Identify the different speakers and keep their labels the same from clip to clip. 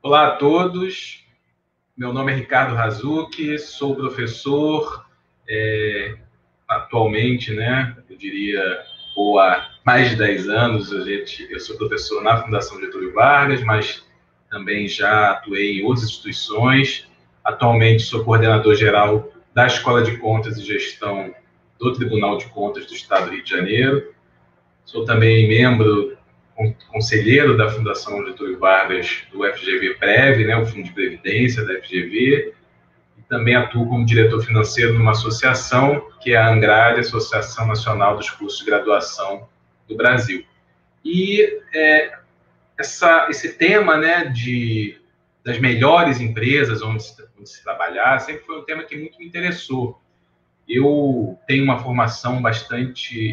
Speaker 1: Olá a todos, meu nome é Ricardo Razucchi, sou professor atualmente, né, eu diria, ou há mais de 10 anos, eu sou professor na Fundação Getúlio Vargas, mas também já atuei em outras instituições. Atualmente sou coordenador geral da Escola de Contas e Gestão do Tribunal de Contas do Estado do Rio de Janeiro. Sou também membro conselheiro da Fundação Getúlio Vargas do FGV-Prev, né, o Fundo de Previdência da FGV, e também atuo como diretor financeiro numa associação, que é a ANGRAD, Associação Nacional dos Cursos de Graduação do Brasil. E esse tema, né, das melhores empresas onde se trabalhar, sempre foi um tema que muito me interessou. Eu tenho uma formação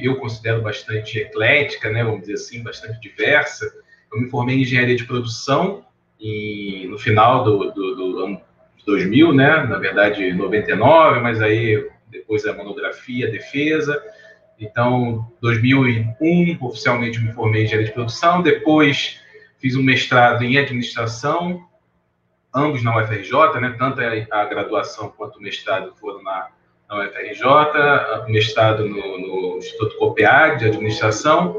Speaker 1: eu considero bastante eclética, né, vamos dizer assim, bastante diversa. Eu me formei em engenharia de produção no final do ano de 2000, né, na verdade 99, mas aí depois a monografia, a defesa. Então, 2001, oficialmente me formei em engenharia de produção, depois fiz um mestrado em administração, ambos na UFRJ, né, tanto a graduação quanto o mestrado foram na UFRJ, mestrado no Instituto COPEAD de administração,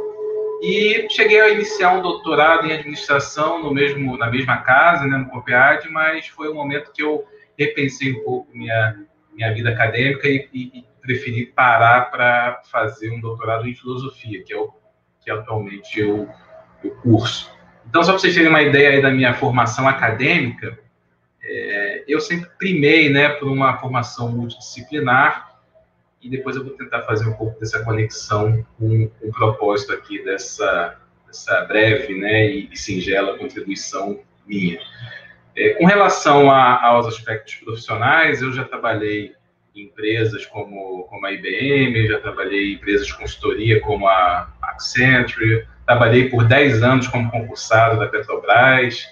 Speaker 1: e cheguei a iniciar um doutorado em administração na mesma casa, né, no COPEAD, mas foi um momento que eu repensei um pouco minha vida acadêmica e preferi parar para fazer um doutorado em filosofia, que atualmente eu curso. Então, só para vocês terem uma ideia aí da minha formação acadêmica, eu sempre primei, né, por uma formação multidisciplinar, e depois eu vou tentar fazer um pouco dessa conexão com o propósito aqui dessa breve, né, e singela contribuição minha. Com relação aos aspectos profissionais, eu já trabalhei em empresas como a IBM, já trabalhei em empresas de consultoria como a Accenture, trabalhei por 10 anos como concursado da Petrobras,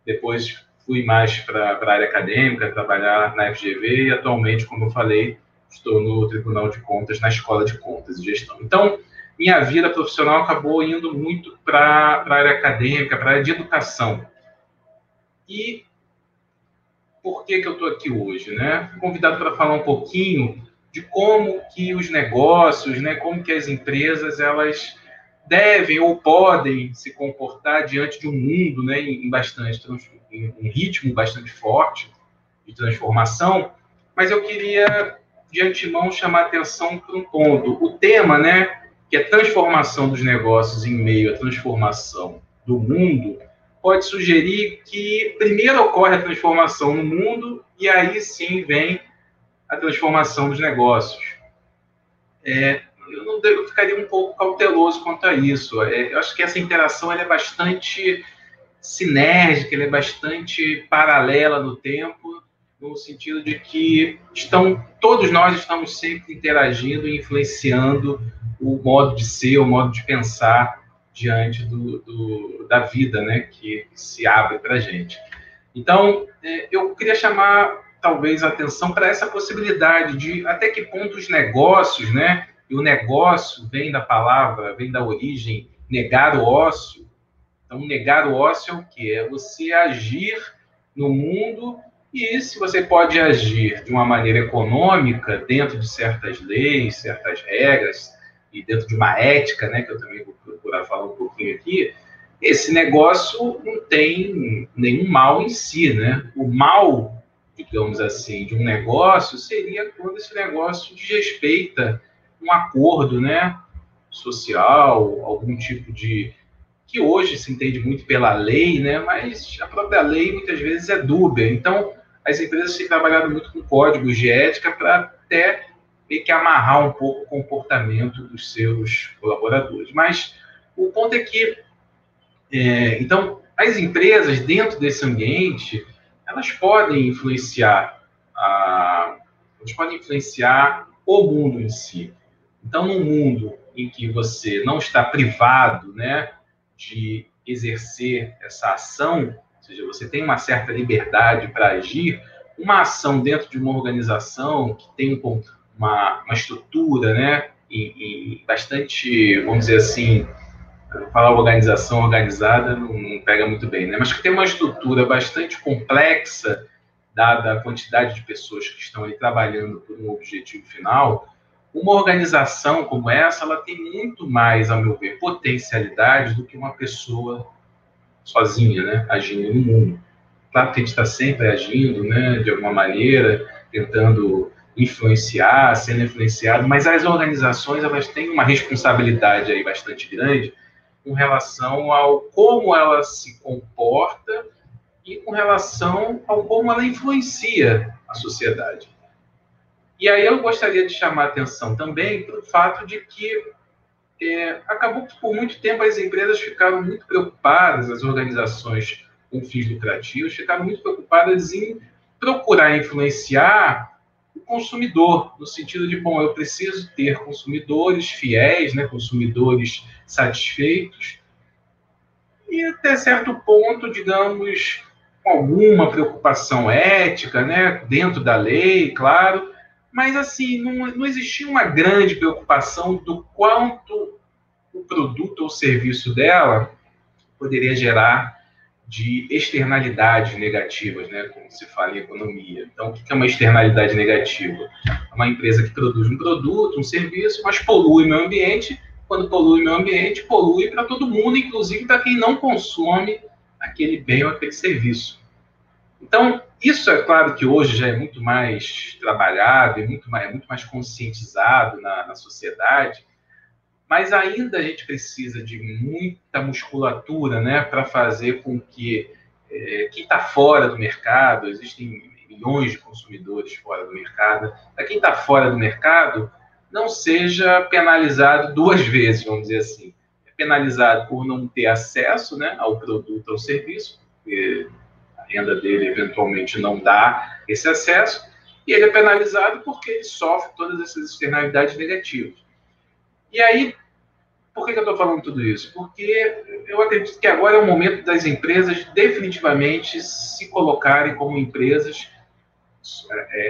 Speaker 1: depois fui mais para a área acadêmica, trabalhar na FGV, e atualmente, como eu falei, estou no Tribunal de Contas, na Escola de Contas e Gestão. Então, minha vida profissional acabou indo muito para a área acadêmica, para a área de educação. E por que eu estou aqui hoje, né? Fui convidado para falar um pouquinho de como que os negócios, né, como que as empresas, elas devem ou podem se comportar diante de um mundo, né, em um ritmo bastante forte de transformação, mas eu queria, de antemão, chamar a atenção para um ponto. O tema, né, que é transformação dos negócios em meio à transformação do mundo, pode sugerir que primeiro ocorre a transformação no mundo e aí sim vem a transformação dos negócios. Eu ficaria um pouco cauteloso quanto a isso. Eu acho que essa interação ela é bastante sinérgica, ela é bastante paralela no tempo, no sentido de que todos nós estamos sempre interagindo e influenciando o modo de ser, o modo de pensar diante da vida, né, que se abre para a gente. Então, eu queria chamar, talvez, a atenção para essa possibilidade de até que ponto os negócios, né, e o negócio vem da origem negar o ócio. Então, negar o ócio é o quê? É você agir no mundo, e se você pode agir de uma maneira econômica, dentro de certas leis, certas regras, e dentro de uma ética, né, que eu também vou procurar falar um pouquinho aqui, esse negócio não tem nenhum mal em si, né? O mal, digamos assim, de um negócio seria quando esse negócio desrespeita um acordo, né, social, algum tipo de... que hoje se entende muito pela lei, né, mas a própria lei muitas vezes é dúbia. Então, as empresas têm trabalhado muito com códigos de ética para até meio que amarrar um pouco o comportamento dos seus colaboradores. Mas o ponto é que, então, as empresas, dentro desse ambiente, elas podem influenciar o mundo em si. Então, num mundo em que você não está privado, né, de exercer essa ação, ou seja, você tem uma certa liberdade para agir, uma ação dentro de uma organização que tem uma estrutura, né, e bastante, vamos dizer assim, falar organização organizada não pega muito bem, né? Mas que tem uma estrutura bastante complexa, dada a quantidade de pessoas que estão ali trabalhando por um objetivo final. Uma organização como essa, ela tem muito mais, a meu ver, potencialidade do que uma pessoa sozinha, né, agindo no mundo. Claro que a gente está sempre agindo, né, de alguma maneira, tentando influenciar, sendo influenciado, mas as organizações, elas têm uma responsabilidade aí bastante grande com relação ao como ela se comporta e com relação ao como ela influencia a sociedade. E aí eu gostaria de chamar a atenção também para o fato de que acabou que por muito tempo as empresas ficaram muito preocupadas, as organizações com fins lucrativos ficaram muito preocupadas em procurar influenciar o consumidor, no sentido de, bom, eu preciso ter consumidores fiéis, né, consumidores satisfeitos, e até certo ponto, digamos, com alguma preocupação ética, né, dentro da lei, claro, mas assim, não existia uma grande preocupação do quanto o produto ou serviço dela poderia gerar de externalidades negativas, né, como se fala em economia. Então, o que é uma externalidade negativa? É uma empresa que produz um produto, um serviço, mas polui o meio ambiente. Quando polui o meio ambiente, polui para todo mundo, inclusive para quem não consome aquele bem ou aquele serviço. Então, isso é claro que hoje já é muito mais trabalhado e muito mais conscientizado na sociedade, mas ainda a gente precisa de muita musculatura, né, para fazer com que quem está fora do mercado, existem milhões de consumidores fora do mercado, para quem está fora do mercado, não seja penalizado duas vezes, vamos dizer assim. É penalizado por não ter acesso, né, ao produto, ao serviço, porque a renda dele eventualmente não dá esse acesso, e ele é penalizado porque ele sofre todas essas externalidades negativas. E aí, por que eu estou falando tudo isso? Porque eu acredito que agora é o momento das empresas definitivamente se colocarem como empresas,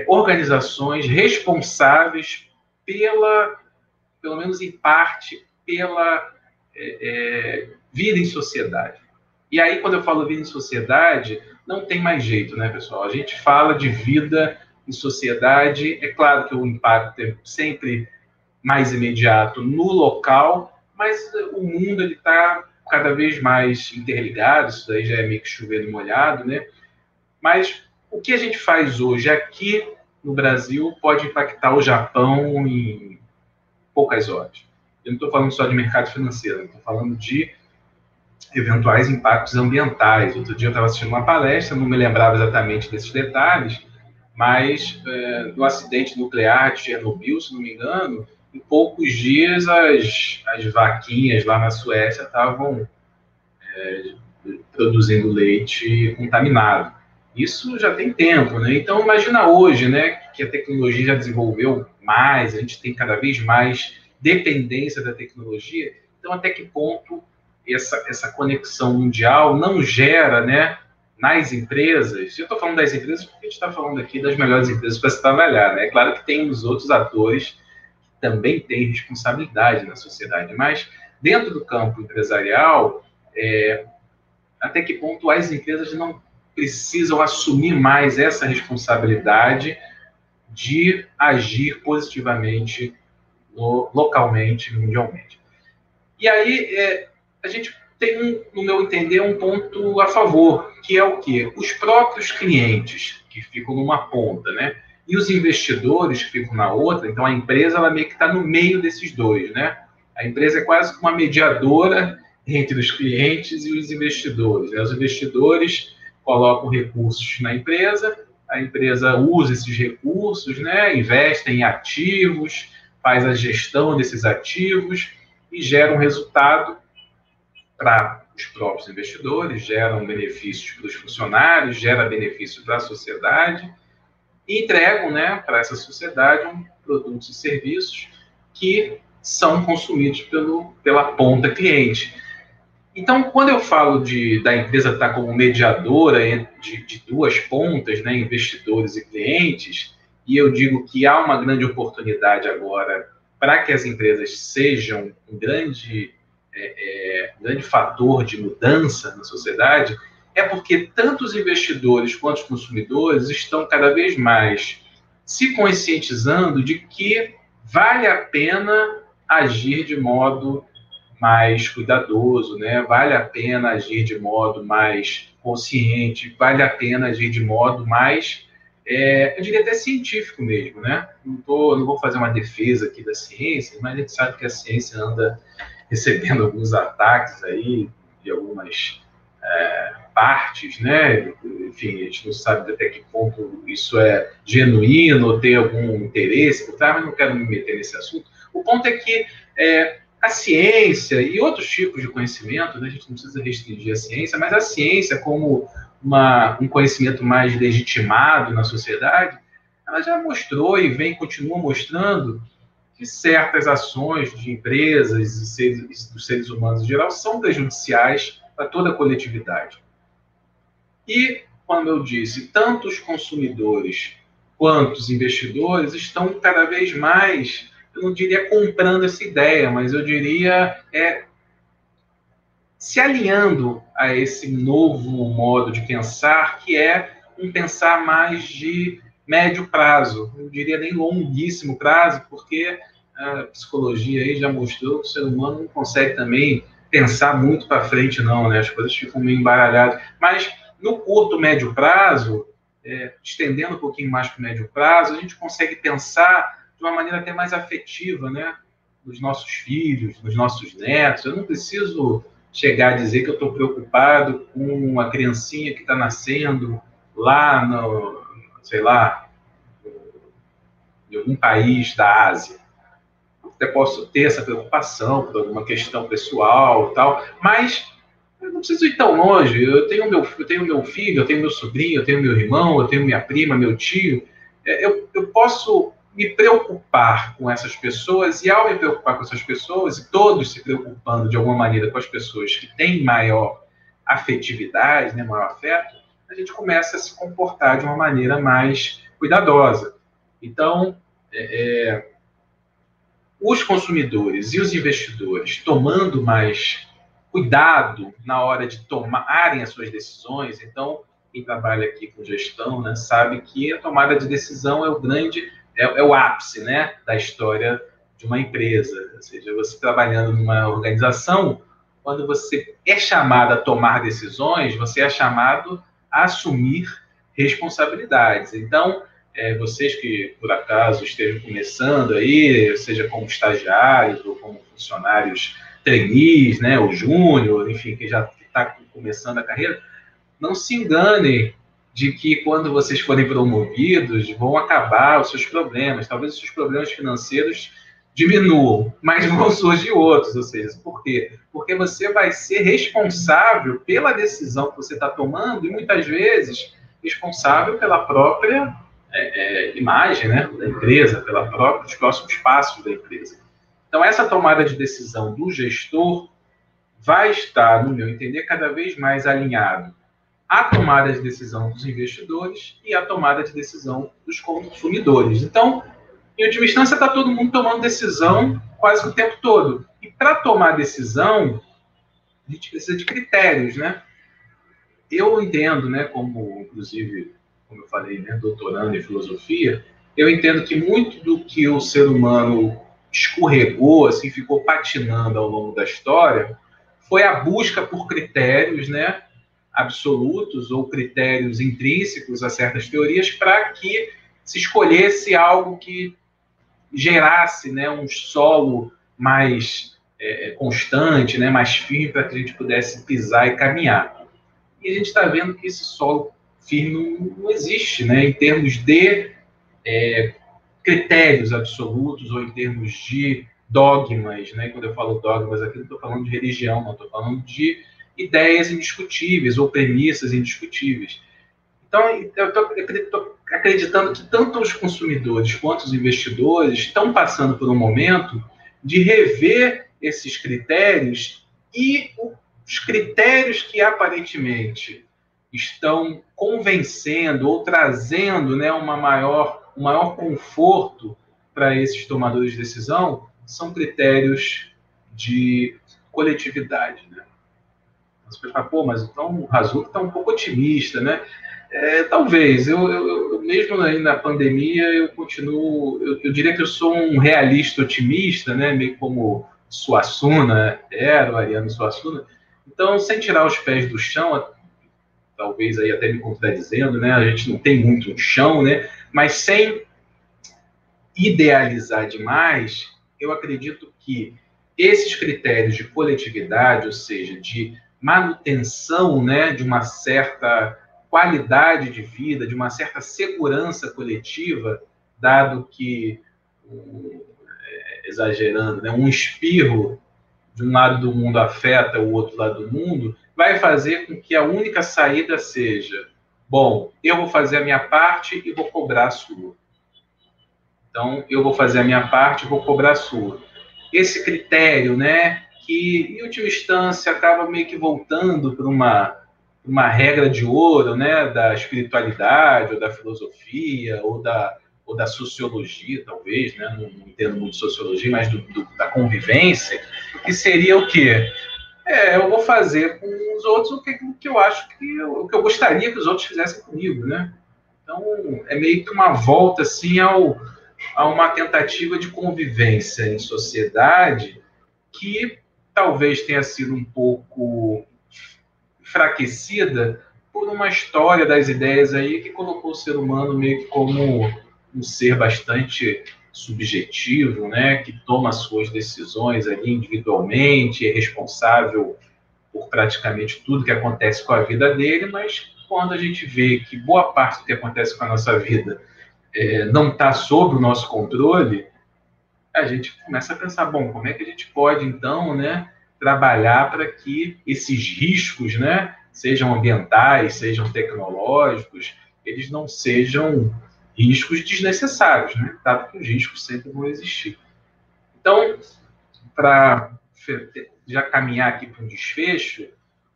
Speaker 1: organizações responsáveis pelo menos em parte, pela vida em sociedade. E aí, quando eu falo vida em sociedade, não tem mais jeito, né, pessoal? A gente fala de vida em sociedade, é claro que o impacto é sempre mais imediato no local, mas o mundo está cada vez mais interligado, isso daí já é meio que chovendo molhado, né? Mas o que a gente faz hoje aqui no Brasil pode impactar o Japão em poucas horas. Eu não estou falando só de mercado financeiro, estou falando de eventuais impactos ambientais. Outro dia eu estava assistindo uma palestra, não me lembrava exatamente desses detalhes, mas no acidente nuclear de Chernobyl, se não me engano, em poucos dias as vaquinhas lá na Suécia estavam produzindo leite contaminado. Isso já tem tempo, né? Então imagina hoje, né, que a tecnologia já desenvolveu mais, a gente tem cada vez mais dependência da tecnologia. Então até que ponto essa conexão mundial não gera, né, nas empresas? Eu estou falando das empresas porque a gente está falando aqui das melhores empresas para se trabalhar, né? É claro que tem os outros atores que também têm responsabilidade na sociedade, mas dentro do campo empresarial, até que ponto as empresas não precisam assumir mais essa responsabilidade de agir positivamente localmente, mundialmente. E aí a gente tem, no meu entender, um ponto a favor, que é o quê? Os próprios clientes que ficam numa ponta, né? E os investidores que ficam na outra. Então a empresa ela meio que está no meio desses dois, né? A empresa é quase uma mediadora entre os clientes e os investidores, né? Os investidores colocam recursos na empresa, a empresa usa esses recursos, né? Investe em ativos, faz a gestão desses ativos e gera um resultado para os próprios investidores, geram benefícios para os funcionários, gera benefício para a sociedade e entregam, né, para essa sociedade produtos e serviços que são consumidos pela ponta cliente. Então, quando eu falo da empresa estar como mediadora de duas pontas, né, investidores e clientes, e eu digo que há uma grande oportunidade agora para que as empresas sejam um grande grande fator de mudança na sociedade, é porque tanto os investidores quanto os consumidores estão cada vez mais se conscientizando de que vale a pena agir de modo mais cuidadoso, né? Vale a pena agir de modo mais consciente, vale a pena agir de modo mais, eu diria até científico mesmo, né? Não vou fazer uma defesa aqui da ciência, mas a gente sabe que a ciência anda recebendo alguns ataques aí de algumas partes, né? Enfim, a gente não sabe até que ponto isso é genuíno ou tem algum interesse por trás, mas não quero me meter nesse assunto. O ponto é que a ciência e outros tipos de conhecimento, né? A gente não precisa restringir a ciência, mas a ciência como um conhecimento mais legitimado na sociedade, ela já mostrou e continua mostrando que certas ações de empresas e dos seres humanos em geral são prejudiciais para toda a coletividade. E, como eu disse, tanto os consumidores quanto os investidores estão cada vez mais, eu não diria comprando essa ideia, mas eu diria se alinhando a esse novo modo de pensar, que é um pensar mais de médio prazo, eu diria nem longuíssimo prazo, porque a psicologia aí já mostrou que o ser humano não consegue também pensar muito para frente, não, né? As coisas ficam meio embaralhadas. Mas no curto, médio prazo, estendendo um pouquinho mais para o médio prazo, a gente consegue pensar de uma maneira até mais afetiva, né? Nos nossos filhos, nos nossos netos. Eu não preciso chegar a dizer que eu estou preocupado com uma criancinha que está nascendo lá no, sei lá, em algum país da Ásia. Até posso ter essa preocupação por alguma questão pessoal e tal, mas eu não preciso ir tão longe. Eu tenho meu filho, eu tenho meu sobrinho, eu tenho meu irmão, eu tenho minha prima, meu tio. Eu posso me preocupar com essas pessoas, e ao me preocupar com essas pessoas, e todos se preocupando de alguma maneira com as pessoas que têm maior afetividade, né, maior afeto, a gente começa a se comportar de uma maneira mais cuidadosa. Então, os consumidores e os investidores tomando mais cuidado na hora de tomarem as suas decisões. Então, quem trabalha aqui com gestão, né, sabe que a tomada de decisão é o ápice, né, da história de uma empresa. Ou seja, você trabalhando numa organização, quando você é chamado a tomar decisões, você é chamado a assumir responsabilidades. Então, vocês que, por acaso, estejam começando aí, seja como estagiários ou como funcionários trainees, né, ou júnior, enfim, que já está começando a carreira, não se enganem de que quando vocês forem promovidos, vão acabar os seus problemas. Talvez os seus problemas financeiros diminuam, mas vão surgir outros. Ou seja, por quê? Porque você vai ser responsável pela decisão que você está tomando e, muitas vezes, responsável pela própria imagem, né, da empresa, pelos próximos passos da empresa. Então, essa tomada de decisão do gestor vai estar, no meu entender, cada vez mais alinhado à tomada de decisão dos investidores e à tomada de decisão dos consumidores. Então, em última instância, está todo mundo tomando decisão quase que o tempo todo. E para tomar decisão, a gente precisa de critérios, né? Eu entendo, né, inclusive, como eu falei, né, doutorando em filosofia, eu entendo que muito do que o ser humano escorregou, assim, ficou patinando ao longo da história, foi a busca por critérios, né, absolutos ou critérios intrínsecos a certas teorias para que se escolhesse algo que gerasse, né, um solo mais constante, né, mais firme para que a gente pudesse pisar e caminhar. E a gente está vendo que esse solo firme não existe, né, em termos de critérios absolutos ou em termos de dogmas, né? Quando eu falo dogmas aqui, não estou falando de religião, não estou falando de ideias indiscutíveis ou premissas indiscutíveis. Então, eu estou acreditando que tanto os consumidores quanto os investidores estão passando por um momento de rever esses critérios, e os critérios que aparentemente estão convencendo ou trazendo, né, um maior conforto para esses tomadores de decisão são critérios de coletividade, né? Você pode falar, pô, mas então o Rasuto está um pouco otimista, né? Talvez, eu mesmo aí na pandemia, eu continuo, eu diria que eu sou um realista otimista, né? Meio como Suassuna era, o Ariano Suassuna. Então, sem tirar os pés do chão, talvez aí até me contradizendo, né? A gente não tem muito um chão, né? Mas sem idealizar demais, eu acredito que esses critérios de coletividade, ou seja, de manutenção, né, de uma certa qualidade de vida, de uma certa segurança coletiva, dado que, exagerando, né, um espirro de um lado do mundo afeta o outro lado do mundo, vai fazer com que a única saída seja, bom, eu vou fazer a minha parte e vou cobrar a sua. Então, eu vou fazer a minha parte e vou cobrar a sua. Esse critério, né, que, em última instância, acaba meio que voltando para uma regra de ouro, né, da espiritualidade, ou da filosofia, ou da sociologia, talvez, né, não entendo muito de sociologia, mas da convivência, que seria o quê? Eu vou fazer com os outros o que eu acho o que eu gostaria que os outros fizessem comigo, né? Então, é meio que uma volta, assim, a uma tentativa de convivência em sociedade que talvez tenha sido um pouco enfraquecida por uma história das ideias aí que colocou o ser humano meio que como um ser bastante subjetivo, né, que toma suas decisões ali individualmente, é responsável por praticamente tudo que acontece com a vida dele, mas quando a gente vê que boa parte do que acontece com a nossa vida não está sob o nosso controle, a gente começa a pensar, bom, como é que a gente pode, então, né, trabalhar para que esses riscos, né, sejam ambientais, sejam tecnológicos, eles não sejam riscos desnecessários, né, dado que os riscos sempre vão existir. Então, para já caminhar aqui para um desfecho,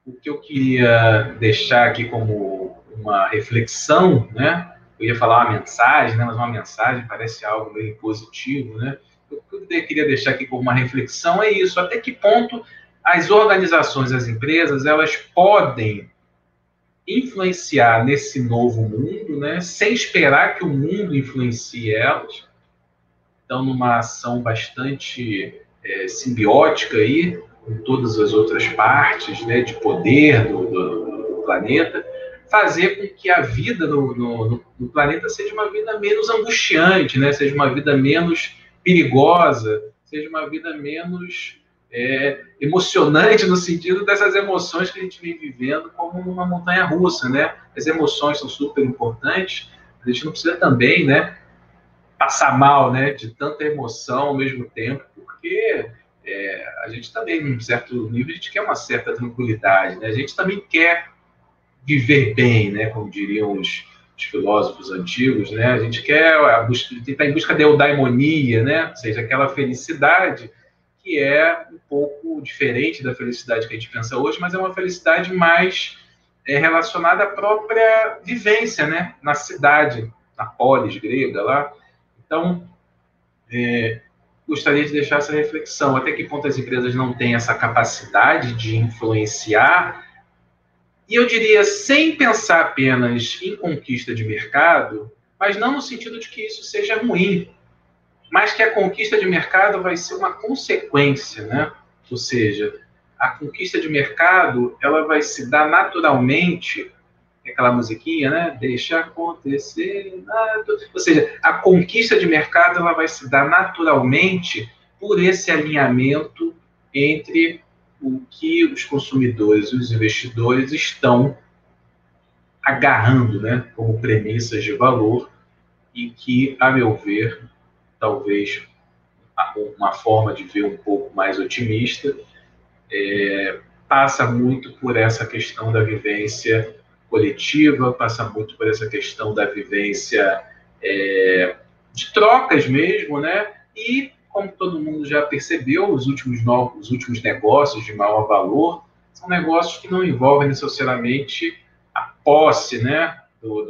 Speaker 1: o que eu queria deixar aqui como uma reflexão, né, eu ia falar uma mensagem, né, mas uma mensagem parece algo meio positivo, né? O que eu queria deixar aqui como uma reflexão é isso: até que ponto as organizações, as empresas, elas podem influenciar nesse novo mundo, né, sem esperar que o mundo influencie elas. Então, numa ação bastante simbiótica aí, com todas as outras partes, né, de poder do planeta, fazer com que a vida no planeta seja uma vida menos angustiante, né, seja uma vida menos perigosa, seja uma vida menos emocionante, no sentido dessas emoções que a gente vem vivendo como uma montanha-russa, né? As emoções são super importantes, a gente não precisa também, né, passar mal, né, de tanta emoção ao mesmo tempo, porque a gente também, num certo nível, a gente quer uma certa tranquilidade, né? A gente também quer viver bem, né, como diriam os filósofos antigos, né? A gente quer tentar em busca da eudaimonia, né? Ou seja, aquela felicidade que é um pouco diferente da felicidade que a gente pensa hoje, mas é uma felicidade mais relacionada à própria vivência, né, na cidade, na polis grega lá. Então, gostaria de deixar essa reflexão: até que ponto as empresas não têm essa capacidade de influenciar, e eu diria, sem pensar apenas em conquista de mercado, mas não no sentido de que isso seja ruim, mas que a conquista de mercado vai ser uma consequência, né? Ou seja, a conquista de mercado, ela vai se dar naturalmente, aquela musiquinha, né? Deixa acontecer. Ou seja, a conquista de mercado, ela vai se dar naturalmente por esse alinhamento entre o que os consumidores e os investidores estão agarrando, né, como premissas de valor, e que, a meu ver, talvez uma forma de ver um pouco mais otimista, passa muito por essa questão da vivência coletiva, passa muito por essa questão da vivência de trocas mesmo, né? E, como todo mundo já percebeu, os últimos negócios de maior valor são negócios que não envolvem necessariamente a posse, né,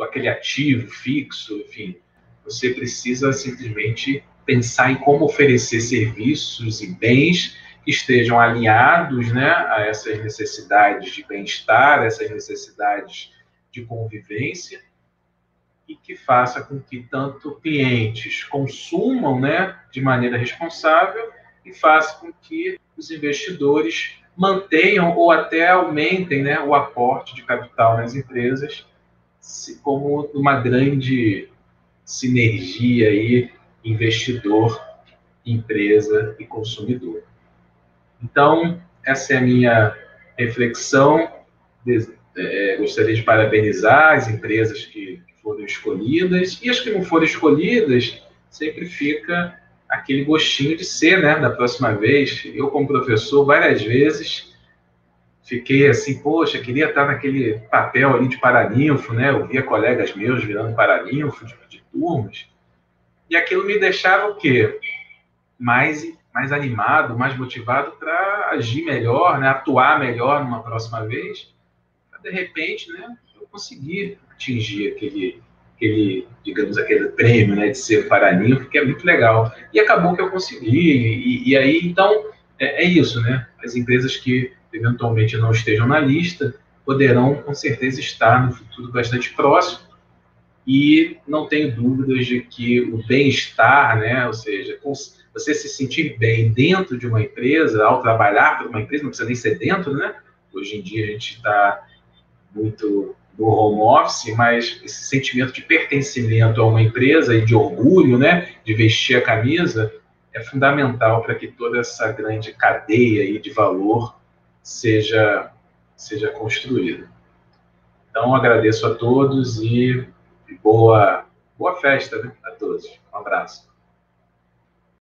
Speaker 1: aquele ativo fixo, enfim. Você precisa simplesmente pensar em como oferecer serviços e bens que estejam alinhados, né, a essas necessidades de bem-estar, essas necessidades de convivência, e que faça com que tanto clientes consumam, né, de maneira responsável e faça com que os investidores mantenham ou até aumentem, né, o aporte de capital nas empresas, como uma grande sinergia aí, investidor, empresa e consumidor. Então, essa é a minha reflexão. Gostaria de parabenizar as empresas que foram escolhidas, e as que não foram escolhidas, sempre fica aquele gostinho de ser, né, da próxima vez. Eu, como professor, várias vezes fiquei assim, poxa, queria estar naquele papel ali de paraninfo, né? Eu via colegas meus virando paraninfo de turmas, e aquilo me deixava o quê? Mais animado, mais motivado para agir melhor, né? Atuar melhor numa próxima vez. De repente, né, eu consegui atingir digamos, aquele prêmio, né, de ser paraninfo, que é muito legal. E acabou que eu consegui. E aí, então, é isso, né? As empresas que eventualmente não estejam na lista poderão, com certeza, estar no futuro bastante próximo. E não tenho dúvidas de que o bem-estar, né, ou seja, você se sentir bem dentro de uma empresa, ao trabalhar para uma empresa, não precisa nem ser dentro, né? Hoje em dia a gente está muito do home office, mas esse sentimento de pertencimento a uma empresa e de orgulho, né, de vestir a camisa, é fundamental para que toda essa grande cadeia aí de valor seja construída. Então, agradeço a todos e boa festa, né, a todos. Um abraço.